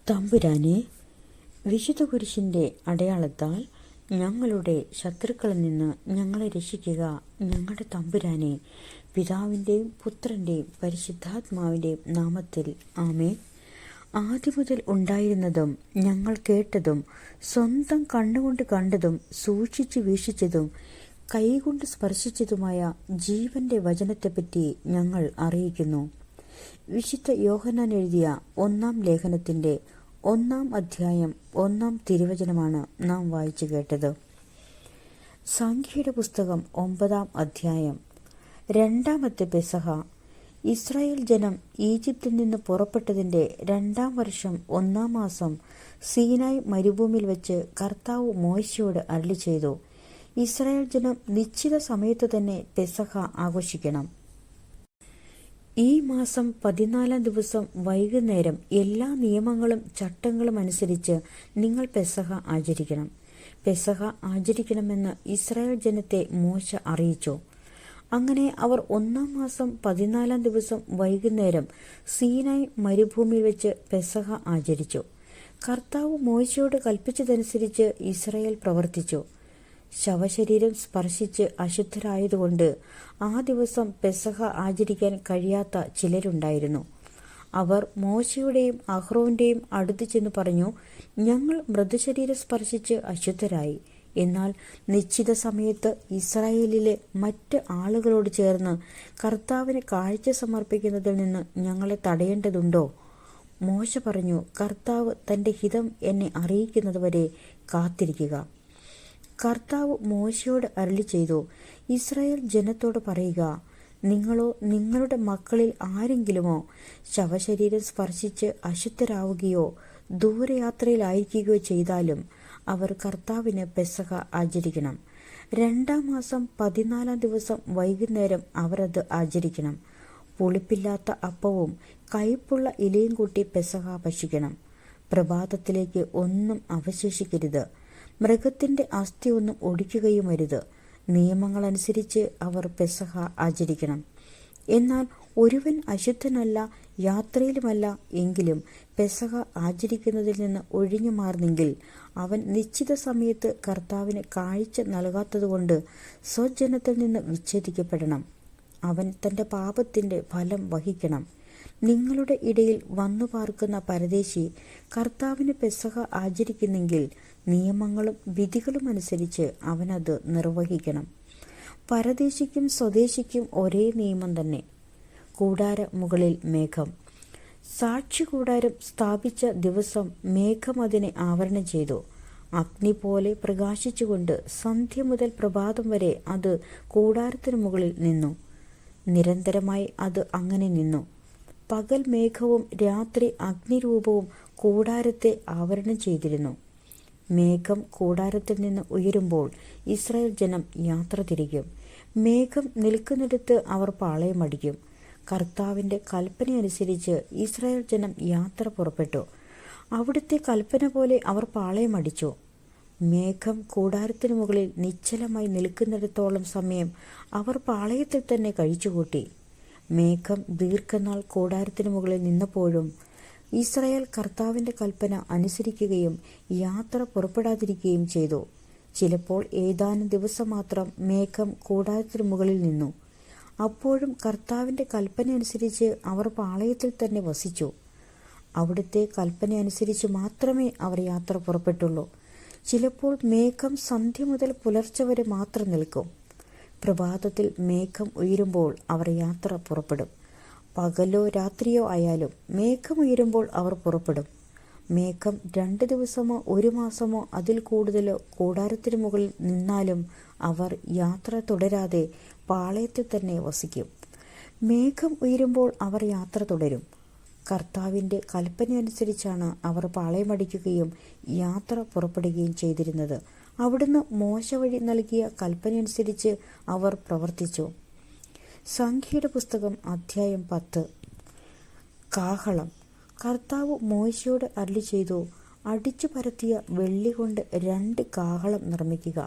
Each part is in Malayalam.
തമ്പുരാനെ, വിശുദ്ധ കുരിശിൻ്റെ അടയാളത്താൽ ഞങ്ങളുടെ ശത്രുക്കളിൽ നിന്ന് ഞങ്ങളെ രക്ഷിക്കുക. ഞങ്ങളുടെ തമ്പുരാനെ, പിതാവിൻ്റെയും പുത്രൻ്റെയും പരിശുദ്ധാത്മാവിൻ്റെയും നാമത്തിൽ ആമേൻ. ആദ്യമുതൽ ഉണ്ടായിരുന്നതും ഞങ്ങൾ കേട്ടതും സ്വന്തം കണ്ണുകൊണ്ട് കണ്ടതും സൂക്ഷിച്ചു വീക്ഷിച്ചതും കൈകൊണ്ട് സ്പർശിച്ചതുമായ ജീവന്റെ വചനത്തെപ്പറ്റി ഞങ്ങൾ അറിയിക്കുന്നു. വിശുദ്ധ യോഹന്നാൻ എഴുതിയ 1-ാം ലേഖനത്തിൻ്റെ 1-ാം അധ്യായം 1-ാം തിരുവചനമാണ് നാം വായിച്ചു കേട്ടത്. സംഖ്യയുടെ പുസ്തകം 9-ാം അധ്യായം. 2-ാമത്തെ പെസഹ. ഇസ്രായേൽ ജനം ഈജിപ്തിൽ നിന്ന് പുറപ്പെട്ടതിൻ്റെ 2-ാം വർഷം 1-ാം മാസം സീനായ് മരുഭൂമിയിൽ വെച്ച് കർത്താവ് മോശയോട് അരുളി ചെയ്തു, ഇസ്രായേൽ ജനം നിശ്ചിത സമയത്ത് തന്നെ പെസഹ ആഘോഷിക്കണം. ഈ മാസം 14-ാം ദിവസം വൈകുന്നേരം എല്ലാ നിയമങ്ങളും ചട്ടങ്ങളും അനുസരിച്ച് നിങ്ങൾ പെസഹ ആചരിക്കണം. പെസഹ ആചരിക്കണമെന്ന് ഇസ്രായേൽ ജനത്തെ മോശ അറിയിച്ചു. അങ്ങനെ അവർ 1-ാം മാസം 14-ാം ദിവസം വൈകുന്നേരം സീനായ് മരുഭൂമിയിൽ വെച്ച് പെസഹ ആചരിച്ചു. കർത്താവ് മോശയോട് കൽപ്പിച്ചതനുസരിച്ച് ഇസ്രായേൽ പ്രവർത്തിച്ചു. ശവശരീരം സ്പർശിച്ച് അശുദ്ധരായതുകൊണ്ട് ആ ദിവസം പെസഹ ആചരിക്കാൻ കഴിയാത്ത ചിലരുണ്ടായിരുന്നു. അവർ മോശയുടെയും അഹ്റോന്റെയും അടുത്ത് ചെന്ന് പറഞ്ഞു, ഞങ്ങൾ മൃതശരീരം സ്പർശിച്ച് അശുദ്ധരായി. എന്നാൽ നിശ്ചിത സമയത്ത് ഇസ്രായേലിലെ മറ്റ് ആളുകളോട് ചേർന്ന് കർത്താവിന് കാഴ്ച സമർപ്പിക്കുന്നതിൽ നിന്ന് ഞങ്ങളെ തടയേണ്ടതുണ്ടോ? മോശ പറഞ്ഞു, കർത്താവ് തൻ്റെ ഹിതം എന്നെ അറിയിക്കുന്നതുവരെ കാത്തിരിക്കുക. കർത്താവ് മോശയോട് അരുളി ചെയ്തു, ഇസ്രായേൽ ജനത്തോട് പറയുക, നിങ്ങളോ നിങ്ങളുടെ മക്കളിൽ ആരെങ്കിലുമോ ശവശരീരം സ്പർശിച്ച് അശുദ്ധരാവുകയോ ദൂരയാത്രയിലായിരിക്കുകയോ ചെയ്താലും അവർ കർത്താവിന് പെസഹ ആചരിക്കണം. 2-ാം മാസം 14-ാം ദിവസം വൈകുന്നേരം അവരത് ആചരിക്കണം. പുളിപ്പില്ലാത്ത അപ്പവും കയ്പുള്ള ഇലയും കൂട്ടി പെസഹ ഭക്ഷിക്കണം. പ്രഭാതത്തിലേക്ക് ഒന്നും അവശേഷിക്കരുത്. മൃഗത്തിൻ്റെ അസ്ഥി ഒന്നും ഒടിക്കുകയും അരുത്. നിയമങ്ങളനുസരിച്ച് അവർ പെസഹ ആചരിക്കണം. എന്നാൽ ഒരുവൻ അശുദ്ധനല്ല, യാത്രയിലുമല്ല എങ്കിലും പെസഹ ആചരിക്കുന്നതിൽ നിന്ന് ഒഴിഞ്ഞു മാറുന്നെങ്കിൽ അവൻ നിശ്ചിത സമയത്ത് കർത്താവിന് കാഴ്ച നൽകാത്തതുകൊണ്ട് സ്വജനത്തിൽ നിന്ന് വിച്ഛേദിക്കപ്പെടണം. അവൻ തൻ്റെ പാപത്തിൻ്റെ ഫലം വഹിക്കണം. നിങ്ങളുടെ ഇടയിൽ വന്നു പാർക്കുന്ന പരദേശി കർത്താവിന് പെസഹ ആചരിക്കുന്നെങ്കിൽ നിയമങ്ങളും വിധികളും അനുസരിച്ച് അവനത് നിർവഹിക്കണം. പരദേശിക്കും സ്വദേശിക്കും ഒരേ നിയമം തന്നെ. കൂടാര മുകളിൽ മേഘം. സാക്ഷി കൂടാരം സ്ഥാപിച്ച ദിവസം മേഘം അതിനെ ആവരണം ചെയ്തു. അഗ്നി പോലെ പ്രകാശിച്ചുകൊണ്ട് സന്ധ്യ മുതൽ പ്രഭാതം വരെ അത് കൂടാരത്തിന് മുകളിൽ നിന്നു. നിരന്തരമായി അത് അങ്ങനെ നിന്നു. പകൽ മേഘവും രാത്രി അഗ്നിരൂപവും കൂടാരത്തെ ആവരണം ചെയ്തിരുന്നു. മേഘം കൂടാരത്തിൽ നിന്ന് ഉയരുമ്പോൾ ഇസ്രായേൽ ജനം യാത്ര തിരിക്കും. മേഘം നിൽക്കുന്നിടത്ത് അവർ പാളയമടിക്കും. കർത്താവിൻ്റെ കൽപ്പനയനുസരിച്ച് ഇസ്രായേൽ ജനം യാത്ര പുറപ്പെട്ടു. അവിടുത്തെ കൽപ്പന പോലെ അവർ പാളയമടിച്ചു. മേഘം കൂടാരത്തിനു മുകളിൽ നിശ്ചലമായി നിൽക്കുന്നിടത്തോളം സമയം അവർ പാളയത്തിൽ തന്നെ കഴിച്ചുകൂട്ടി. മേഘം ദീർഘനാൾ കൂടാരത്തിനു മുകളിൽ നിന്നപ്പോഴും ഇസ്രായേൽ കർത്താവിൻ്റെ കൽപ്പന അനുസരിക്കുകയും യാത്ര പുറപ്പെടാതിരിക്കുകയും ചെയ്തു. ചിലപ്പോൾ ഏതാനും ദിവസം മാത്രം മേഘം കൂടാരത്തിനു മുകളിൽ നിന്നു. അപ്പോഴും കർത്താവിൻ്റെ കൽപ്പന അനുസരിച്ച് അവർ പാളയത്തിൽ തന്നെ വസിച്ചു. അവിടുത്തെ കൽപ്പന അനുസരിച്ച് മാത്രമേ അവർ യാത്ര പുറപ്പെട്ടുള്ളൂ. ചിലപ്പോൾ മേഘം സന്ധ്യ മുതൽ പുലർച്ചെ വരെ മാത്രം നിൽക്കും. പ്രഭാതത്തിൽ മേഘം ഉയരുമ്പോൾ അവർ യാത്ര പുറപ്പെടും. പകലോ രാത്രിയോ ആയാലും മേഘം ഉയരുമ്പോൾ അവർ പുറപ്പെടും. മേഘം 2 ദിവസമോ 1 മാസമോ അതിൽ കൂടുതലോ കൂടാരത്തിന് മുകളിൽ നിന്നാലും അവർ യാത്ര തുടരാതെ പാളയത്തിൽ തന്നെ വസിക്കും. മേഘം ഉയരുമ്പോൾ അവർ യാത്ര തുടരും. കർത്താവിൻ്റെ കൽപ്പനയനുസരിച്ചാണ് അവർ പാളയമടിക്കുകയും യാത്ര പുറപ്പെടുകയും ചെയ്തിരുന്നത്. അവിടുന്ന് മോശ വഴി നൽകിയ കൽപ്പനയനുസരിച്ച് അവർ പ്രവർത്തിച്ചു. സംഖ്യയുടെ പുസ്തകം അധ്യായം 10. കാഹളം. കർത്താവ് മോശയോട് അരുളി ചെയ്തു, അടിച്ചു പരത്തിയ വെള്ളി കൊണ്ട് 2 കാഹളം നിർമ്മിക്കുക.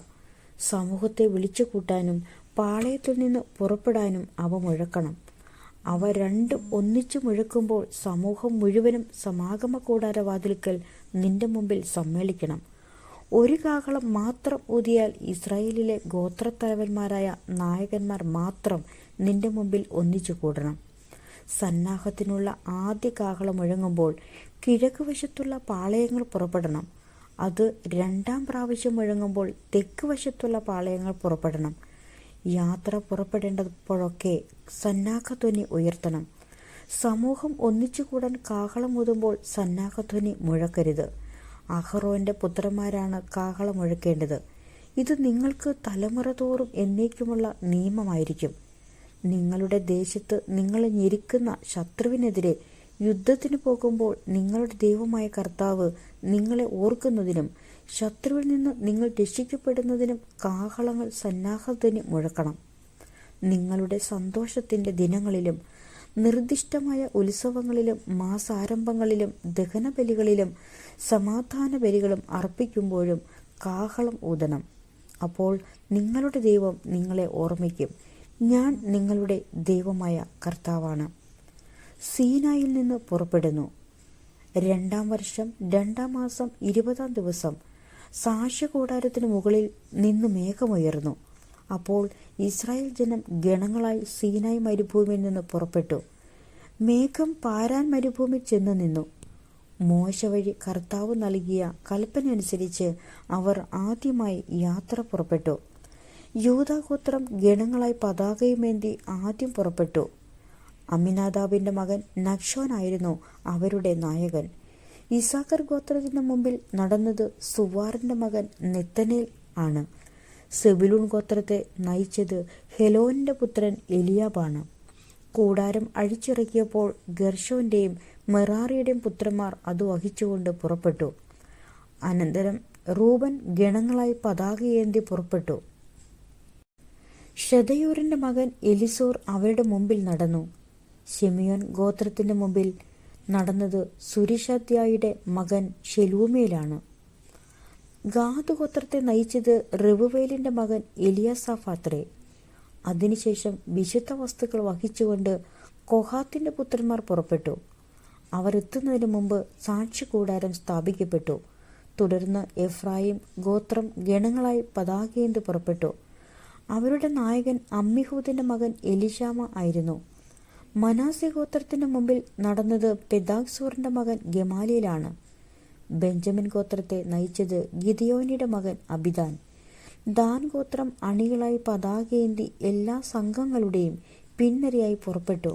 സമൂഹത്തെ വിളിച്ചു കൂട്ടാനും പാളയത്തിൽ നിന്ന് പുറപ്പെടാനും അവ മുഴക്കണം. അവ രണ്ടും ഒന്നിച്ചു മുഴക്കുമ്പോൾ സമൂഹം മുഴുവനും സമാഗമ കൂടാരവാതിൽക്കൽ നിന്റെ മുമ്പിൽ സമ്മേളിക്കണം. ഒരു കാഹളം മാത്രം ഊതിയാൽ ഇസ്രായേലിലെ ഗോത്രത്തലവന്മാരായ നായകന്മാർ മാത്രം നിന്റെ മുമ്പിൽ ഒന്നിച്ചു കൂടണം. സന്നാഹത്തിനുള്ള ആദ്യ കാഹളം മുഴങ്ങുമ്പോൾ കിഴക്ക് വശത്തുള്ള പാളയങ്ങൾ പുറപ്പെടണം. അത് രണ്ടാം പ്രാവശ്യം മുഴങ്ങുമ്പോൾ തെക്ക് വശത്തുള്ള പാളയങ്ങൾ പുറപ്പെടണം. യാത്ര പുറപ്പെടേണ്ടപ്പോഴൊക്കെ സന്നാഹധ്വനി ഉയർത്തണം. സമൂഹം ഒന്നിച്ചുകൂടാൻ കാഹളം ഊതുമ്പോൾ സന്നാഹധ്വനി മുഴക്കരുത്. അഹറോന്റെ പുത്രന്മാരാണ് കാഹളം മുഴക്കേണ്ടത്. ഇത് നിങ്ങൾക്ക് തലമുറ തോറും എന്നേക്കുമുള്ള നിയമമായിരിക്കും. നിങ്ങളുടെ ദേശത്ത് നിങ്ങളെ ഞെരുക്കുന്ന ശത്രുവിനെതിരെ യുദ്ധത്തിന് പോകുമ്പോൾ നിങ്ങളുടെ ദൈവമായ കർത്താവ് നിങ്ങളെ ഓർക്കുന്നതിനും ശത്രുവിൽ നിന്ന് നിങ്ങൾ രക്ഷിക്കപ്പെടുന്നതിനും കാഹളങ്ങൾ സന്നാഹധ്വനി മുഴക്കണം. നിങ്ങളുടെ സന്തോഷത്തിന്റെ ദിനങ്ങളിലും നിർദ്ദിഷ്ടമായ ഉത്സവങ്ങളിലും മാസാരംഭങ്ങളിലും ദഹനബലികളിലും സമാധാന ബലികളും അർപ്പിക്കുമ്പോഴും കാഹളം ഊതണം. അപ്പോൾ നിങ്ങളുടെ ദൈവം നിങ്ങളെ ഓർമ്മിക്കും. ഞാൻ നിങ്ങളുടെ ദൈവമായ കർത്താവാണ്. സീനായിൽ നിന്ന് പുറപ്പെടുന്നു. 2-ാം വർഷം 2-ാം മാസം 20-ാം ദിവസം സാക്ഷ്യകൂടാരത്തിനു മുകളിൽ നിന്ന് മേഘമുയർന്നു. അപ്പോൾ ഇസ്രായേൽ ജനം ഗണങ്ങളായി സീനായി മരുഭൂമിയിൽ നിന്ന് പുറപ്പെട്ടു. മേഘം പാരാൻ മരുഭൂമിയിൽ ചെന്നു നിന്നു. മോശ വഴി കർത്താവ് നൽകിയ കൽപ്പനയനുസരിച്ച് അവർ ആദ്യമായി യാത്ര പുറപ്പെട്ടു. യൂദാഗോത്രം ഗണങ്ങളായി പതാകയുമേന്തി ആദ്യം പുറപ്പെട്ടു. അമിനാദാബിന്റെ മകൻ നക്ഷോനായിരുന്നു അവരുടെ നായകൻ. ഇസാഖർ ഗോത്രത്തിന് മുമ്പിൽ നടന്നത് സുവാറിന്റെ മകൻ നെത്തനേൽ ആണ്. സെബുലൂൺ ഗോത്രത്തെ നയിച്ചത് ഹെലോനിന്റെ പുത്രൻ എലിയാബാണ്. കൂടാരം അഴിച്ചിറക്കിയപ്പോൾ ഗർഷോന്റെയും മെറാറിയുടെയും പുത്രന്മാർ അത് വഹിച്ചുകൊണ്ട് പുറപ്പെട്ടു. അനന്തരം റൂബൻ ഗണങ്ങളായി പതാകയേന്തി പുറപ്പെട്ടു. ഷെദയൂറിന്റെ മകൻ എലിസൂർ അവരുടെ മുമ്പിൽ നടന്നു. ശിമിയോൻ ഗോത്രത്തിന്റെ മുമ്പിൽ നടന്നത് സുരിഷദ്യായുടെ മകൻ ഷെലൂമേലാണ്. ഗാദ് ഗോത്രത്തെ നയിച്ചത് റെവുവേലിന്റെ മകൻ എലിയാസാഫാത്രേ. അതിനുശേഷം വിശുദ്ധ വസ്തുക്കൾ വഹിച്ചുകൊണ്ട് കൊഹാത്തിന്റെ പുത്രന്മാർ പുറപ്പെട്ടു. അവർ എത്തുന്നതിന് മുമ്പ് സാക്ഷ്യകൂടാരം സ്ഥാപിക്കപ്പെട്ടു. തുടർന്ന് എഫ്രായിം ഗോത്രം ഗണങ്ങളായി പതാകയേന്തി പുറപ്പെട്ടു. അവരുടെ നായകൻ അമ്മിഹൂദിന്റെ മകൻ എലിശാമ ആയിരുന്നു. മനാസെ ഗോത്രത്തിന്റെ മുമ്പിൽ നടന്നത് പെദാക്സൂറിന്റെ മകൻ ഗമാലിയിലാണ്. ബെഞ്ചമിൻ ഗോത്രത്തെ നയിച്ചത് ഗിദിയോനിയുടെ മകൻ അബിദാൻ. ദാൻ ഗോത്രം അണികളായി പതാകയേന്തി എല്ലാ സംഘങ്ങളുടെയും പിൻനിരയായി പുറപ്പെട്ടു.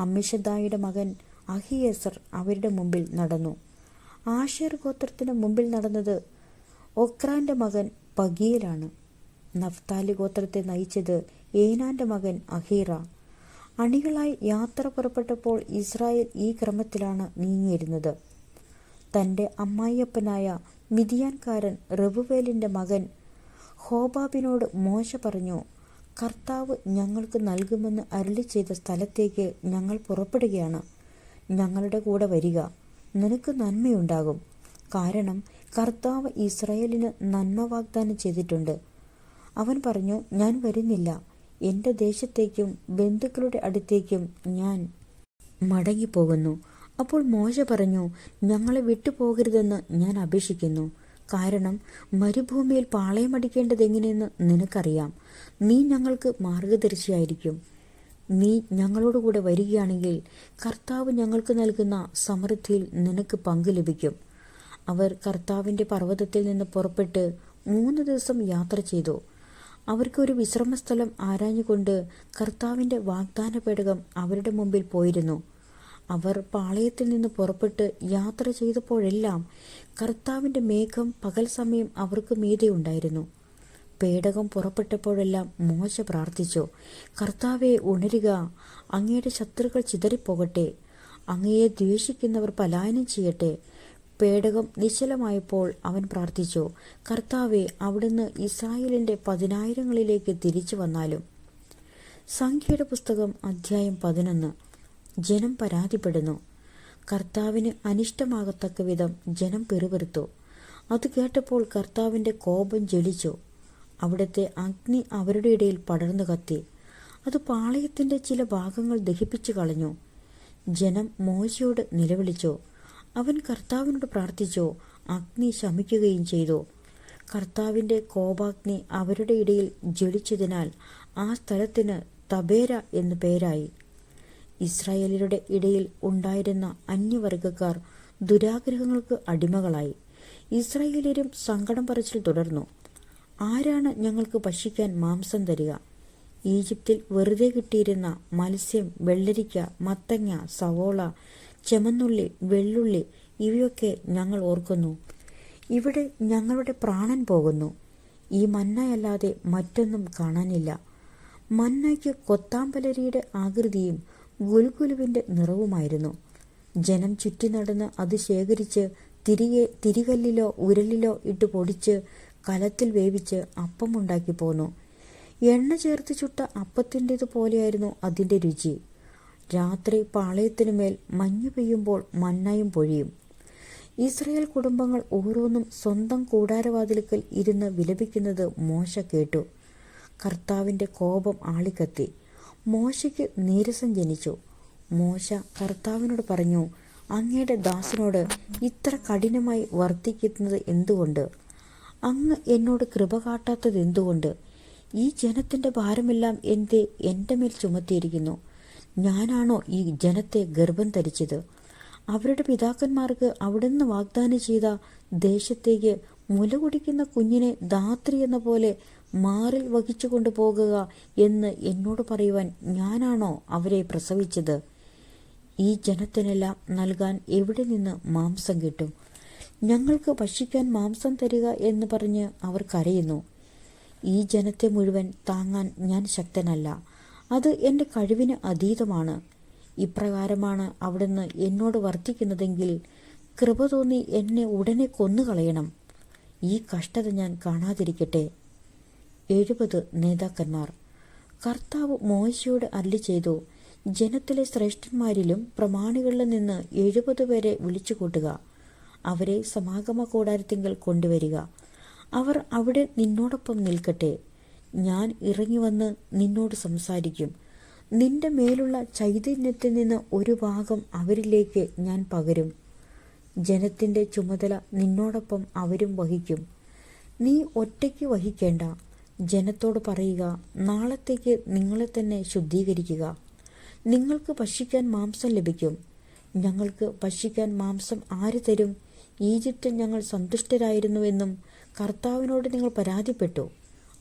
അമ്മിഷദായുടെ മകൻ അഹിയേസർ അവരുടെ മുമ്പിൽ നടന്നു. ആഷേർ ഗോത്രത്തിന് മുമ്പിൽ നടന്നത് ഒക്രാന്റെ മകൻ പഗീലാണ്. നഫ്താലി ഗോത്രത്തെ നയിച്ചത് ഏനാന്റെ മകൻ അഹീറ. അണികളായി യാത്ര പുറപ്പെട്ടപ്പോൾ ഇസ്രായേൽ ഈ ക്രമത്തിലാണ് നീങ്ങിയിരുന്നത്. തന്റെ അമ്മായിയപ്പനായ മിദിയാൻകാരൻ റെവുവേലിന്റെ മകൻ ഹോബാബിനോട് മോശ പറഞ്ഞു, കർത്താവ് ഞങ്ങൾക്ക് നൽകുമെന്ന് അരുളി ചെയ്ത സ്ഥലത്തേക്ക് ഞങ്ങൾ പുറപ്പെടുകയാണ്. ഞങ്ങളുടെ കൂടെ വരിക, നിനക്ക് നന്മയുണ്ടാകും. കാരണം കർത്താവ് ഇസ്രായേലിന് നന്മ വാഗ്ദാനം ചെയ്തിട്ടുണ്ട്. അവൻ പറഞ്ഞു, ഞാൻ വരുന്നില്ല. എൻ്റെ ദേശത്തേക്കും ബന്ധുക്കളുടെ അടുത്തേക്കും ഞാൻ മടങ്ങിപ്പോകുന്നു. അപ്പോൾ മോശ പറഞ്ഞു, ഞങ്ങളെ വിട്ടുപോകരുതെന്ന് ഞാൻ അപേക്ഷിക്കുന്നു. കാരണം മരുഭൂമിയിൽ പാളയമടിക്കേണ്ടതെങ്ങനെയെന്ന് നിനക്കറിയാം. നീ ഞങ്ങൾക്ക് മാർഗദർശിയായിരിക്കും. നീ ഞങ്ങളോടുകൂടെ വരികയാണെങ്കിൽ കർത്താവ് ഞങ്ങൾക്ക് നൽകുന്ന സമൃദ്ധിയിൽ നിനക്ക് പങ്കു ലഭിക്കും. അവർ കർത്താവിൻ്റെ പർവ്വതത്തിൽ നിന്ന് പുറപ്പെട്ട് 3 ദിവസം യാത്ര ചെയ്തു. അവർക്ക് ഒരു വിശ്രമസ്ഥലം ആരാഞ്ഞുകൊണ്ട് കർത്താവിൻ്റെ വാഗ്ദാന പേടകം അവരുടെ മുമ്പിൽ പോയിരുന്നു. അവർ പാളയത്തിൽ നിന്ന് പുറപ്പെട്ട് യാത്ര ചെയ്തപ്പോഴെല്ലാം കർത്താവിൻ്റെ മേഘം പകൽ സമയം അവർക്ക് മീതെ ഉണ്ടായിരുന്നു. പേടകം പുറപ്പെട്ടപ്പോഴെല്ലാം മോശ പ്രാർത്ഥിച്ചു, കർത്താവെ ഉണരുക, അങ്ങയുടെ ശത്രുക്കൾ ചിതറിപ്പോകട്ടെ, അങ്ങയെ ദ്വേഷിക്കുന്നവർ പലായനം ചെയ്യട്ടെ. പേടകം നിശ്ചലമായപ്പോൾ അവൻ പ്രാർത്ഥിച്ചു, കർത്താവെ അവിടുന്ന് ഇസ്രായേലിൻ്റെ 10,000ങ്ങളിലേക്ക് തിരിച്ചു വന്നാലും. സംഖ്യയുടെ പുസ്തകം അധ്യായം 11. ജനം പരാതിപ്പെടുന്നു. കർത്താവിന് അനിഷ്ടമാകത്തക്ക വിധം ജനം പിറുപിറുത്തു. അത് കേട്ടപ്പോൾ കർത്താവിൻ്റെ കോപം ജ്വലിച്ചു. അവിടുത്തെ അഗ്നി അവരുടെ ഇടയിൽ പടർന്നു കത്തി. അത് പാളയത്തിന്റെ ചില ഭാഗങ്ങൾ ദഹിപ്പിച്ചു കളഞ്ഞു. ജനം മോശയോട് നിലവിളിച്ചു. അവൻ കർത്താവിനോട് പ്രാർത്ഥിച്ചു. അഗ്നി ശമിക്കുകയും ചെയ്തു. കർത്താവിന്റെ കോപാഗ്നി അവരുടെ ഇടയിൽ ജ്വലിച്ചതിനാൽ ആ സ്ഥലത്തിന് തബേര എന്നു പേരായി. ഇസ്രായേലിയരുടെ ഇടയിൽ ഉണ്ടായിരുന്ന അന്യവർഗക്കാർ ദുരാഗ്രഹങ്ങൾക്ക് അടിമകളായി. ഇസ്രായേലിയരും സങ്കടം പറച്ചിൽ തുടർന്നു. ആരാണ് ഞങ്ങൾക്ക് ഭക്ഷിക്കാൻ മാംസം തരിക? ഈജിപ്തിൽ വെറുതെ കിട്ടിയിരുന്ന മത്സ്യം, വെള്ളരിക്ക, മത്തങ്ങ, സവോള, ചെമന്നുള്ളി, വെള്ളുള്ളി ഇവയൊക്കെ ഞങ്ങൾ ഓർക്കുന്നു. ഇവിടെ ഞങ്ങളുടെ പ്രാണൻ പോകുന്നു. ഈ മന്നയല്ലാതെ മറ്റൊന്നും കാണാനില്ല. മന്നയ്ക്ക് കൊത്താമ്പലരിയുടെ ആകൃതിയും ഗുൽഗുലുവിന്റെ നിറവുമായിരുന്നു. ജനം ചുറ്റി നടന്ന് അത് ശേഖരിച്ച് തിരികല്ലിലോ ഉരലിലോ ഇട്ട് പൊടിച്ച് കലത്തിൽ വേവിച്ച് അപ്പമുണ്ടാക്കി പോന്നു. എണ്ണ ചേർത്ത് ചുട്ട അപ്പത്തിൻ്റെത് പോലെയായിരുന്നു അതിൻ്റെ രുചി. രാത്രി പാളയത്തിനുമേൽ മഞ്ഞു പെയ്യുമ്പോൾ മന്നയും പൊഴിയും. ഇസ്രായേൽ കുടുംബങ്ങൾ ഓരോന്നും സ്വന്തം കൂടാരവാതിൽക്കൽ ഇരുന്ന് വിലപിക്കുന്നത് മോശ കേട്ടു. കർത്താവിൻ്റെ കോപം ആളിക്കത്തി. മോശയ്ക്ക് നീരസം ജനിച്ചു. മോശ കർത്താവിനോട് പറഞ്ഞു, അങ്ങയുടെ ദാസനോട് ഇത്ര കഠിനമായി വർത്തിക്കുന്നത് എന്തുകൊണ്ട്? അങ്ങ് എന്നോട് കൃപ കാട്ടാത്തത് എന്തുകൊണ്ട്? ഈ ജനത്തിൻ്റെ ഭാരമെല്ലാം എൻ്റെ മേൽ ചുമത്തിയിരിക്കുന്നു. ഞാനാണോ ഈ ജനത്തെ ഗർഭം ധരിച്ചത്? അവരുടെ പിതാക്കന്മാർക്ക് അവിടുന്ന് വാഗ്ദാനം ചെയ്ത ദേശത്തേക്ക് മുല കുടിക്കുന്ന കുഞ്ഞിനെ ധാത്രി എന്ന പോലെ മാറിൽ വഹിച്ചു കൊണ്ടുപോകുക എന്ന് എന്നോട് പറയുവാൻ ഞാനാണോ അവരെ പ്രസവിച്ചത്? ഈ ജനത്തിനെല്ലാം നൽകാൻ എവിടെ നിന്ന് മാംസം കിട്ടും? ഞങ്ങൾക്ക് ഭക്ഷിക്കാൻ മാംസം തരിക എന്ന് പറഞ്ഞ് അവർ കരയുന്നു. ഈ ജനത്തെ മുഴുവൻ താങ്ങാൻ ഞാൻ ശക്തനല്ല. അത് എൻ്റെ കഴിവിന് അതീതമാണ്. ഇപ്രകാരമാണ് അവിടുന്ന് എന്നോട് വർത്തിക്കുന്നതെങ്കിൽ കൃപ തോന്നി എന്നെ ഉടനെ കൊന്നുകളയണം. ഈ കഷ്ടത ഞാൻ കാണാതിരിക്കട്ടെ. 70 നേതാക്കന്മാർ. കർത്താവ് മോശയോട് അരുളി ചെയ്തു, ജനത്തിലെ ശ്രേഷ്ഠന്മാരിലും പ്രമാണികളിൽ നിന്ന് 70 പേരെ വിളിച്ചു കൂട്ടുക. അവരെ സമാഗമ കൂടാരത്തിങ്കൽ കൊണ്ടുവരിക. അവർ അവിടെ നിന്നോടൊപ്പം നിൽക്കട്ടെ. ഞാൻ ഇറങ്ങി വന്ന് നിന്നോട് സംസാരിക്കും. നിന്റെ മേലുള്ള ചൈതന്യത്തിൽ നിന്ന് ഒരു ഭാഗം അവരിലേക്ക് ഞാൻ പകരും. ജനത്തിൻ്റെ ചുമതല നിന്നോടൊപ്പം അവരും വഹിക്കും. നീ ഒറ്റയ്ക്ക് വഹിക്കേണ്ട. ജനത്തോട് പറയുക, നാളത്തേക്ക് നിങ്ങളെ തന്നെ ശുദ്ധീകരിക്കുക. നിങ്ങൾക്ക് ഭക്ഷിക്കാൻ മാംസം ലഭിക്കും. ഞങ്ങൾക്ക് ഭക്ഷിക്കാൻ മാംസം ആര് തരും? ഈജിപ്തിൽ ഞങ്ങൾ സന്തുഷ്ടരായിരുന്നുവെന്നും കർത്താവിനോട് നിങ്ങൾ പരാതിപ്പെട്ടു.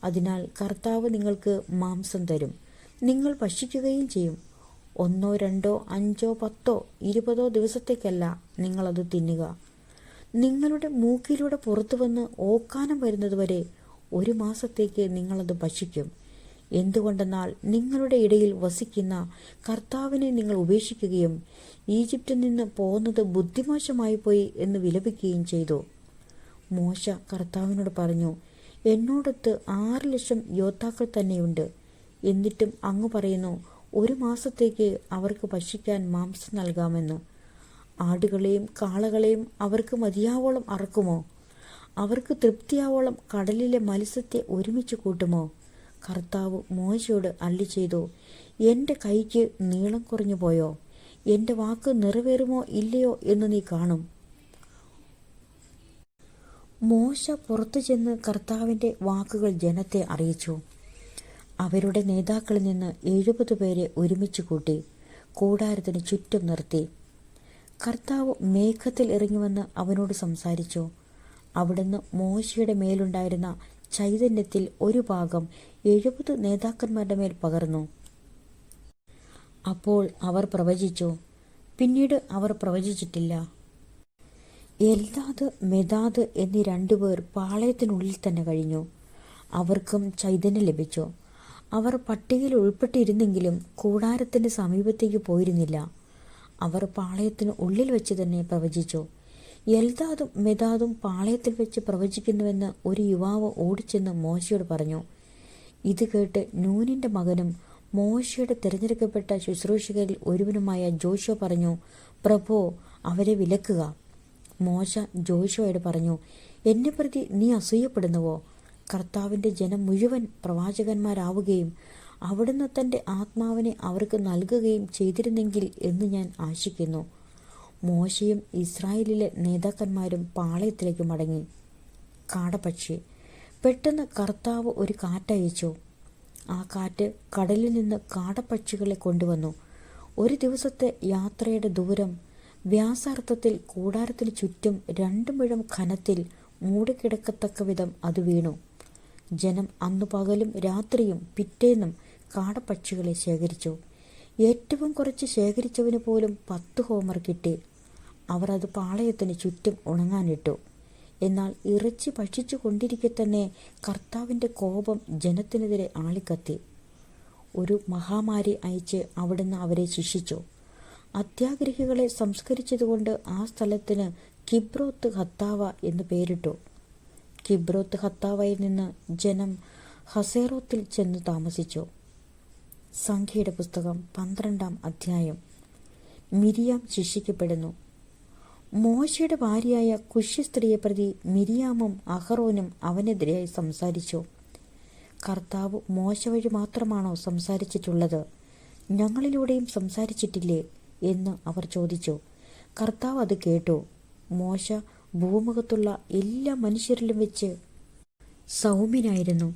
അതിനാൽ കർത്താവ് നിങ്ങൾക്ക് മാംസം തരും. നിങ്ങൾ ഭക്ഷിക്കുകയും ചെയ്യും. 1, 2, 5, 10, 20 ദിവസത്തേക്കല്ല നിങ്ങളത് തിന്നുക. നിങ്ങളുടെ മൂക്കിലൂടെ പുറത്തു വന്ന് ഓക്കാനം വരുന്നതുവരെ 1 മാസത്തേക്ക് നിങ്ങളത് ഭക്ഷിക്കും. എന്തുകൊണ്ടെന്നാൽ നിങ്ങളുടെ ഇടയിൽ വസിക്കുന്ന കർത്താവിനെ നിങ്ങൾ ഉപേക്ഷിക്കുകയും ഈജിപ്തിൽ നിന്ന് പോന്നത് ബുദ്ധിമോശമായി പോയി എന്ന് വിലപിക്കുകയും ചെയ്തു. മോശ കർത്താവിനോട് പറഞ്ഞു, എന്നോടൊത്ത് 6 ലക്ഷം യോദ്ധാക്കൾ തന്നെയുണ്ട്. എന്നിട്ടും അങ്ങ് പറയുന്നു 1 മാസത്തേക്ക് അവർക്ക് ഭക്ഷിക്കാൻ മാംസം നൽകാമെന്ന്. ആടുകളെയും കാളകളെയും അവർക്ക് മതിയാവോളം അറക്കുമോ? അവർക്ക് തൃപ്തിയാവോളം കടലിലെ മത്സ്യത്തെ ഒരുമിച്ച് കൂട്ടുമോ? കർത്താവ് മോശയോട് അരുളി ചെയ്തു, എൻ്റെ കൈക്ക് നീളം കുറഞ്ഞു പോയോ? എൻ്റെ വാക്ക് നിറവേറുമോ ഇല്ലയോ എന്ന് നീ കാണും. മോശ പുറത്തു ചെന്ന് കർത്താവിൻ്റെ വാക്കുകൾ ജനത്തെ അറിയിച്ചു. അവരുടെ നേതാക്കളിൽ നിന്ന് 70 പേരെ ഒരുമിച്ച് കൂട്ടി കൂടാരത്തിന് ചുറ്റും നിർത്തി. കർത്താവ് മേഘത്തിൽ ഇറങ്ങിവന്ന് അവനോട് സംസാരിച്ചു. അവിടുന്ന് മോശയുടെ മേലുണ്ടായിരുന്ന ചൈതന്യത്തിൽ ഒരു ഭാഗം 70 നേതാക്കന്മാരുടെ മേൽ പകർന്നു. അപ്പോൾ അവർ പ്രവചിച്ചു. പിന്നീട് അവർ പ്രവചിച്ചിട്ടില്ല. എൽദാദ്, മെദാദ് എന്നീ 2 പേർ പാളയത്തിനുള്ളിൽ തന്നെ കഴിഞ്ഞു. അവർക്കും ചൈതന്യം ലഭിച്ചു. അവർ പട്ടികയിൽ ഉൾപ്പെട്ടിരുന്നെങ്കിലും കൂടാരത്തിന്റെ സമീപത്തേക്ക് പോയിരുന്നില്ല. അവർ പാളയത്തിന് ഉള്ളിൽ വെച്ച് തന്നെ പ്രവചിച്ചു. എൽദാദും മെദാദും പാളയത്തിൽ വെച്ച് പ്രവചിക്കുന്നുവെന്ന് ഒരു യുവാവ് ഓടിച്ചെന്ന് മോശയോട് പറഞ്ഞു. ഇത് കേട്ട് നൂനിന്റെ മകനും മോശയുടെ തിരഞ്ഞെടുക്കപ്പെട്ട ശുശ്രൂഷകരിൽ ഒരുവനുമായ ജോഷുവ പറഞ്ഞു, പ്രഭോ, അവരെ വിലക്കുക. മോശ ജോഷുവയോട് പറഞ്ഞു, എന്നെ പ്രതി നീ അസൂയപ്പെടുന്നുവോ? കർത്താവിൻ്റെ ജനം മുഴുവൻ പ്രവാചകന്മാരാവുകയും അവിടുന്ന് തൻ്റെ ആത്മാവിനെ അവർക്ക് നൽകുകയും ചെയ്തിരുന്നെങ്കിൽ എന്ന് ഞാൻ ആശിക്കുന്നു. മോശയും ഇസ്രായേലിലെ നേതാക്കന്മാരും പാളയത്തിലേക്ക് മടങ്ങി. കാടപ്പക്ഷി. പെട്ടെന്ന് കർത്താവ് ഒരു കാറ്റയച്ചു. ആ കാറ്റ് കടലിൽ നിന്ന് കാടപ്പക്ഷികളെ കൊണ്ടുവന്നു. ഒരു ദിവസത്തെ യാത്രയുടെ ദൂരം വ്യാസാർത്ഥത്തിൽ കൂടാരത്തിന് ചുറ്റും 2 മുഴം ഘനത്തിൽ മൂടിക്കിടക്കത്തക്ക വിധം അത് വീണു. ജനം അന്നു പകലും രാത്രിയും പിറ്റേന്നും കാടപ്പക്ഷികളെ ശേഖരിച്ചു. ഏറ്റവും കുറച്ച് ശേഖരിച്ചവന് പോലും 10 ഹോമർ കിട്ടി. അവർ അത് പാളയത്തിന് ചുറ്റും ഉണങ്ങാനിട്ടു. എന്നാൽ ഇറച്ചി ഭക്ഷിച്ചു കൊണ്ടിരിക്കെ തന്നെ കർത്താവിൻ്റെ കോപം ജനത്തിനെതിരെ ആളിക്കത്തി. ഒരു മഹാമാരി അയച്ച് അവിടുന്ന് അവരെ ശിക്ഷിച്ചു. അത്യാഗ്രഹികളെ സംസ്കരിച്ചതുകൊണ്ട് ആ സ്ഥലത്തിന് കിബ്രോത്ത് ഹത്താവ എന്ന് പേരിട്ടു. കിബ്രോത്ത് ഹത്താവയിൽ നിന്ന് ജനം ഹസേറോത്തിൽ ചെന്ന് താമസിച്ചു. സംഖ്യയുടെ പുസ്തകം 12-ാം അധ്യായം. മിരിയാം ശിക്ഷിക്കപ്പെടുന്നു. മോശയുടെ ഭാര്യയായ കുശി സ്ത്രീയെ പ്രതി മിരിയാമും അഹറോനും അവനെതിരെയായി സംസാരിച്ചു. കർത്താവ് മോശ വഴി മാത്രമാണോ സംസാരിച്ചിട്ടുള്ളത്? ഞങ്ങളിലൂടെയും സംസാരിച്ചിട്ടില്ലേ എന്ന് അവർ ചോദിച്ചു. കർത്താവ് അത് കേട്ടു. മോശ ഭൂമുഖത്തുള്ള എല്ലാ മനുഷ്യരിലും വെച്ച് സൗമ്യനായിരുന്നു.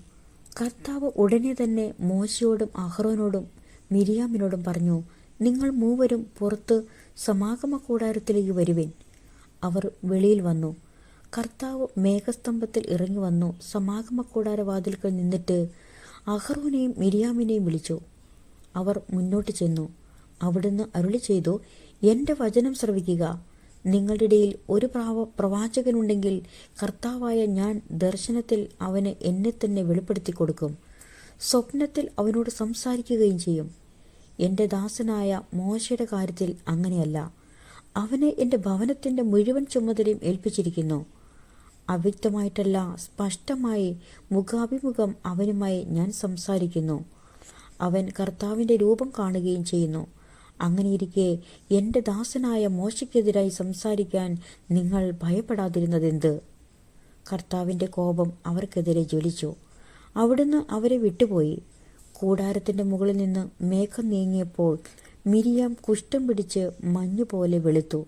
കർത്താവ് ഉടനെ തന്നെ മോശയോടും അഹ്റോനോടും മിരിയാമിനോടും പറഞ്ഞു, നിങ്ങൾ മൂവരും പുറത്ത് സമാഗമ കൂടാരത്തിലേക്ക് വരുവിൻ. അവർ വെളിയിൽ വന്നു. കർത്താവ് മേഘസ്തംഭത്തിൽ ഇറങ്ങി വന്നു സമാഗമ കൂടാര വാതിൽക്കൽ നിന്നിട്ട് അഹ്റോനെയും മിരിയാമിനെയും വിളിച്ചു. അവർ മുന്നോട്ട് ചെന്നു. അവിടുന്ന് അരുളി ചെയ്തു, എൻ്റെ വചനം ശ്രവിക്കുക. നിങ്ങളുടെ ഇടയിൽ ഒരു പ്രവാചകനുണ്ടെങ്കിൽ കർത്താവായ ഞാൻ ദർശനത്തിൽ അവന് എന്നെ തന്നെ വെളിപ്പെടുത്തി കൊടുക്കും. സ്വപ്നത്തിൽ അവനോട് സംസാരിക്കുകയും ചെയ്യും. എൻ്റെ ദാസനായ മോശയുടെ കാര്യത്തിൽ അങ്ങനെയല്ല. അവനെ എൻ്റെ ഭവനത്തിൻ്റെ മുഴുവൻ ചുമതലയും ഏൽപ്പിച്ചിരിക്കുന്നു. അവ്യക്തമായിട്ടല്ല, സ്പഷ്ടമായി മുഖാഭിമുഖം അവനുമായി ഞാൻ സംസാരിക്കുന്നു. അവൻ കർത്താവിൻ്റെ രൂപം കാണുകയും ചെയ്യുന്നു. അങ്ങനെയിരിക്കെ എൻ്റെ ദാസനായ മോശയ്ക്കെതിരായി സംസാരിക്കാൻ നിങ്ങൾ ഭയപ്പെടാതിരുന്നതെന്ത്? കർത്താവിൻ്റെ കോപം അവർക്കെതിരെ ജ്വലിച്ചു. അവിടുന്ന് അവരെ വിട്ടുപോയി. കൂടാരത്തിൻ്റെ മുകളിൽ നിന്ന് മേഘം നീങ്ങിയപ്പോൾ മിരിയാം കുഷ്ഠം പിടിച്ച് മഞ്ഞുപോലെ വെളുത്തു.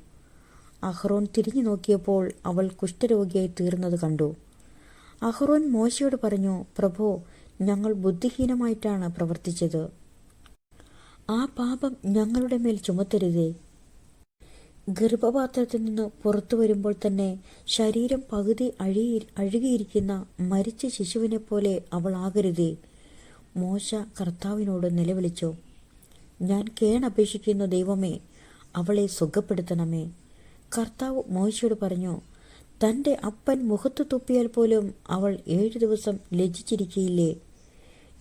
അഹ്റോൻ തിരിഞ്ഞു നോക്കിയപ്പോൾ അവൾ കുഷ്ഠരോഗിയായി തീർന്നത് കണ്ടു. അഹ്റോൻ മോശയോട് പറഞ്ഞു, പ്രഭോ, ഞങ്ങൾ ബുദ്ധിഹീനമായിട്ടാണ് പ്രവർത്തിച്ചത്. ആ പാപം ഞങ്ങളുടെ മേൽ ചുമത്തരുതേ. ഗർഭപാത്രത്തിൽ നിന്ന് പുറത്തു വരുമ്പോൾ തന്നെ ശരീരം പകുതി അഴുകിയിരിക്കുന്ന മരിച്ച ശിശുവിനെ പോലെ അവൾ ആകരുതേ. മോശ കർത്താവിനോട് നിലവിളിച്ചു, ഞാൻ കേണപേക്ഷിക്കുന്ന ദൈവമേ, അവളെ സുഖപ്പെടുത്തണമേ. കർത്താവ് മോശയോട് പറഞ്ഞു, തൻ്റെ അപ്പൻ മുഖത്ത് തുപ്പിയാൽ പോലും അവൾ 7 ദിവസം ലജ്ജിച്ചിരിക്കയില്ലേ?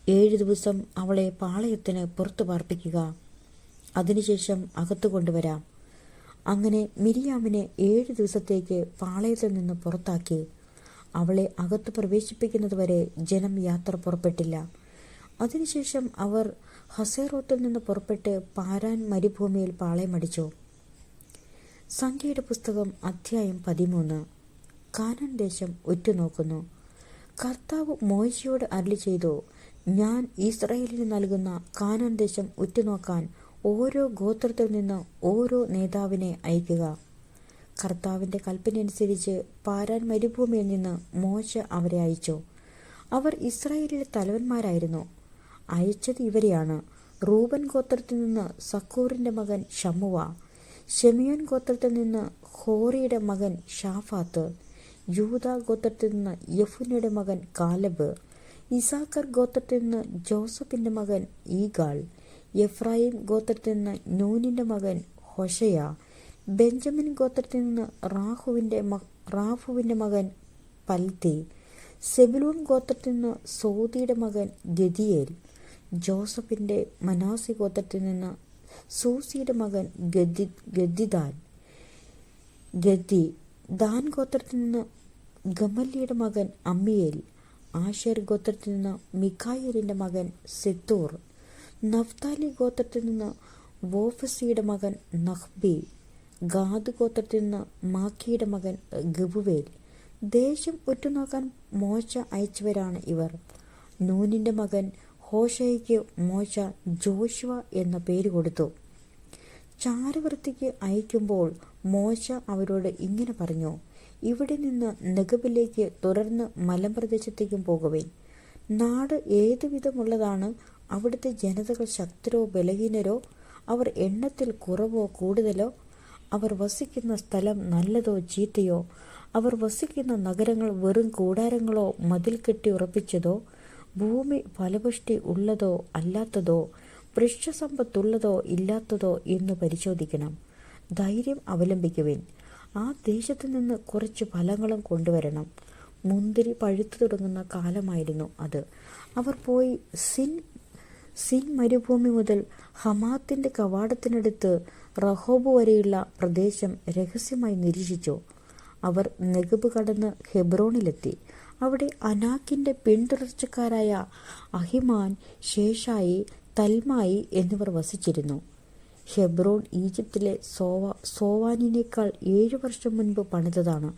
7 ദിവസം അവളെ പാളയത്തിന് പുറത്തു പാർപ്പിക്കുക, അതിനുശേഷം അകത്തു കൊണ്ടുവരാം. അങ്ങനെ മിരിയാമിനെ 7 ദിവസത്തേക്ക് പാളയത്തിൽ നിന്ന് പുറത്താക്കി. അവളെ അകത്ത് പ്രവേശിപ്പിക്കുന്നതുവരെ ജനം യാത്ര പുറപ്പെട്ടില്ല. അതിനുശേഷം അവർ ഹസേറോത്തിൽ നിന്ന് പുറപ്പെട്ട് പാരാൻ മരുഭൂമിയിൽ പാളയമടിച്ചു. സംഖ്യയുടെ പുസ്തകം അധ്യായം 13. കാനാൻ ദേശം ഉറ്റുനോക്കുന്നു. കർത്താവ് മോശയോട് അരുളി ചെയ്തു, ഞാൻ ഇസ്രായേലിന് നൽകുന്ന കാനാൻ ദേശം ഉറ്റുനോക്കാൻ ഓരോ ഗോത്രത്തിൽ നിന്ന് ഓരോ നേതാവിനെ അയക്കുക. കർത്താവിൻ്റെ കൽപ്പനയനുസരിച്ച് പാരാൻ മരുഭൂമിയിൽ നിന്ന് മോശ അവരെ അയച്ചു. അവർ ഇസ്രായേലിലെ തലവന്മാരായിരുന്നു. അയച്ചത് ഇവരെയാണ്: റൂബൻ ഗോത്രത്തിൽ നിന്ന് സക്കൂറിൻ്റെ മകൻ ഷമ്മുവ, ഷെമിയോൻ ഗോത്രത്തിൽ നിന്ന് ഹോറിയുടെ മകൻ ഷാഫാത്ത്, യൂദാ ഗോത്രത്തിൽ നിന്ന് യെഫുന്നയുടെ മകൻ കാലബ്, ഇസാക്കർ ഗോത്രത്തിൽ നിന്ന് ജോസഫിൻ്റെ മകൻ ഈഗാൾ, എഫ്രായിം ഗോത്രത്തിൽ നിന്ന് നൂനിൻ്റെ മകൻ ഹൊശയ, ബെഞ്ചമിൻ ഗോത്രത്തിൽ നിന്ന് റാഫുവിൻ്റെ മകൻ പൽത്തി, സെബുലൂൺ ഗോത്രത്തിൽ നിന്ന് സോദിയുടെ മകൻ ഗദിയേൽ, ജോസഫിൻ്റെ മനാസി ഗോത്രത്തിൽ നിന്ന് സൂസിയുടെ മകൻ ഗദ്ദി, ദാൻ ഗോത്രത്തിൽ നിന്ന് ഗമല്ലിയുടെ മകൻ അമ്മിയേൽ, ആശേർ ഗോത്രത്തിൽ നിന്ന് മിഖായേലിൻ്റെ മകൻ സെത്തൂർ, നഫ്താലി ഗോത്രത്തിൽ നിന്ന് വോഫസിയുടെ മകൻ നഹ്ബി, ഗാദ് ഗോത്രത്തിൽ നിന്ന് മാക്കിയുടെ മകൻ ഗബുവേൽ. ദേശം ഉറ്റുനോക്കാൻ മോശ അയച്ചവരാണ് ഇവർ: നൂനിൻ്റെ മകൻ ഹോശയ്ക്ക് മോശ ജോഷുവ എന്ന പേര് കൊടുത്തു. ചാരവൃത്തിക്ക് അയക്കുമ്പോൾ മോശ അവരോട് ഇങ്ങനെ പറഞ്ഞു: ഇവിടെ നിന്ന് നെഗബിലേക്ക് തുടർന്ന് മലമ്പ്രദേശത്തേക്കും പോകുവിൻ. നാട് ഏതുവിധമുള്ളതാണ്? അവിടുത്തെ ജനതകൾ ശക്തരോ ബലഹീനരോ? അവർ എണ്ണത്തിൽ കുറവോ കൂടുതലോ? അവർ വസിക്കുന്ന സ്ഥലം നല്ലതോ ചീത്തയോ? അവർ വസിക്കുന്ന നഗരങ്ങൾ വെറും കൂടാരങ്ങളോ മതിൽ കെട്ടി ഉറപ്പിച്ചതോ? ഭൂമി ഫലപുഷ്ടി ഉള്ളതോ അല്ലാത്തതോ? വൃക്ഷസമ്പത്തുള്ളതോ ഇല്ലാത്തതോ എന്ന് പരിശോധിക്കണം. ധൈര്യം അവലംബിക്കുവിൻ. ആ ദേശത്തു നിന്ന് കുറച്ച് ഫലങ്ങളും കൊണ്ടുവരണം. മുന്തിരി പഴുത്തു തുടങ്ങുന്ന കാലമായിരുന്നു അത്. അവർ പോയി സിൻ മരുഭൂമി മുതൽ ഹമാത്തിന്റെ കവാടത്തിനടുത്ത് റഹോബ് വരെയുള്ള പ്രദേശം രഹസ്യമായി നിരീക്ഷിച്ചു. അവർ നെഗബ് കടന്ന് ഹെബ്രോണിലെത്തി. അവിടെ അനാക്കിന്റെ പിന്തുടർച്ചക്കാരായ അഹിമാൻ, ശേഷായി, തൽമായി എന്നിവർ വസിച്ചിരുന്നു. ഹെബ്രോൺ ഈജിപ്തിലെ സോവാനിനേക്കാൾ 7 വർഷം മുൻപ് പണിതതാണ്.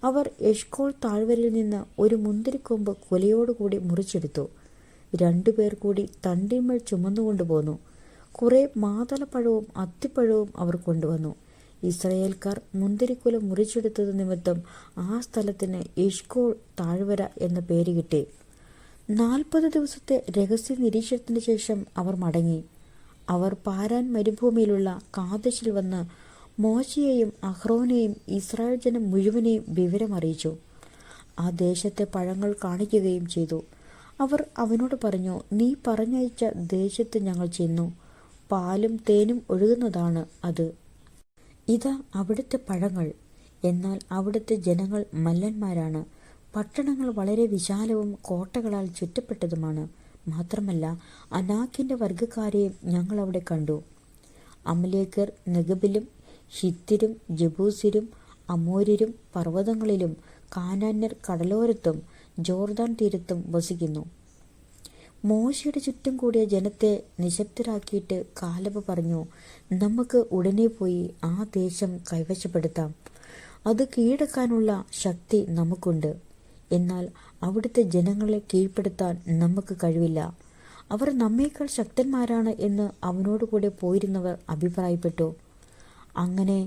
അവർ എഷ്കോൾ താഴ്വരയിൽ നിന്ന് ഒരു മുന്തിരിക്കൊമ്പ് കുലയോടുകൂടി മുറിച്ചെടുത്തു. 2 പേർ കൂടി തണ്ടിന്മേൽ ചുമന്നുകൊണ്ടുപോന്നു. കുറെ മാതളപ്പഴവും അത്തിപ്പഴവും അവർ കൊണ്ടുവന്നു. ഇസ്രായേൽക്കാർ മുന്തിരിക്കുല മുറിച്ചെടുത്തത് നിമിത്തം ആ സ്ഥലത്തിന് എഷ്കോൾ താഴ്വര എന്ന പേര് കിട്ടി. 40 ദിവസത്തെ രഹസ്യ നിരീക്ഷണത്തിന് ശേഷം അവർ മടങ്ങി. അവർ പാരാൻ മരുഭൂമിയിലുള്ള കാദേശിൽ വന്ന് മോശയെയും അഹ്റോനെയും ഇസ്രായേൽ ജനം മുഴുവനെയും വിവരമറിയിച്ചു. ആ ദേശത്തെ പഴങ്ങൾ കാണിക്കുകയും ചെയ്തു. അവർ അവനോട് പറഞ്ഞു: നീ പറഞ്ഞയച്ച ദേശത്ത് ഞങ്ങൾ ചെന്നു. പാലും തേനും ഒഴുകുന്നതാണ് അത്. ഇതാ അവിടുത്തെ പഴങ്ങൾ. എന്നാൽ അവിടുത്തെ ജനങ്ങൾ മല്ലന്മാരാണ്. പട്ടണങ്ങൾ വളരെ വിശാലവും കോട്ടകളാൽ ചുറ്റപ്പെട്ടതുമാണ്. മാത്രമല്ല, അനാക്കിന്റെ വർഗക്കാരെയും ഞങ്ങൾ അവിടെ കണ്ടു. അമലേക്കർ നെഗബിലും ഹിത്യരും ജബൂസിരും അമോര്യരും പർവ്വതങ്ങളിലും കാനാന്യർ കടലോരത്തും ജോർദാൻ തീരത്തും വസിക്കുന്നു. മോശയുടെ ചുറ്റും കൂടിയ ജനത്തെ നിശബ്ദരാക്കിയിട്ട് കാലബ് പറഞ്ഞു: നമുക്ക് ഉടനെ പോയി ആ ദേശം കൈവശപ്പെടുത്താം. അത് കീഴടക്കാനുള്ള ശക്തി നമുക്കുണ്ട്. എന്നാൽ അവിടുത്തെ ജനങ്ങളെ കീഴ്പ്പെടുത്താൻ നമുക്ക് കഴിവില്ല. അവർ നമ്മേക്കാൾ ശക്തന്മാരാണ് എന്ന് അവനോടുകൂടെ പോയിരുന്നവർ അഭിപ്രായപ്പെട്ടു. അങ്ങനെ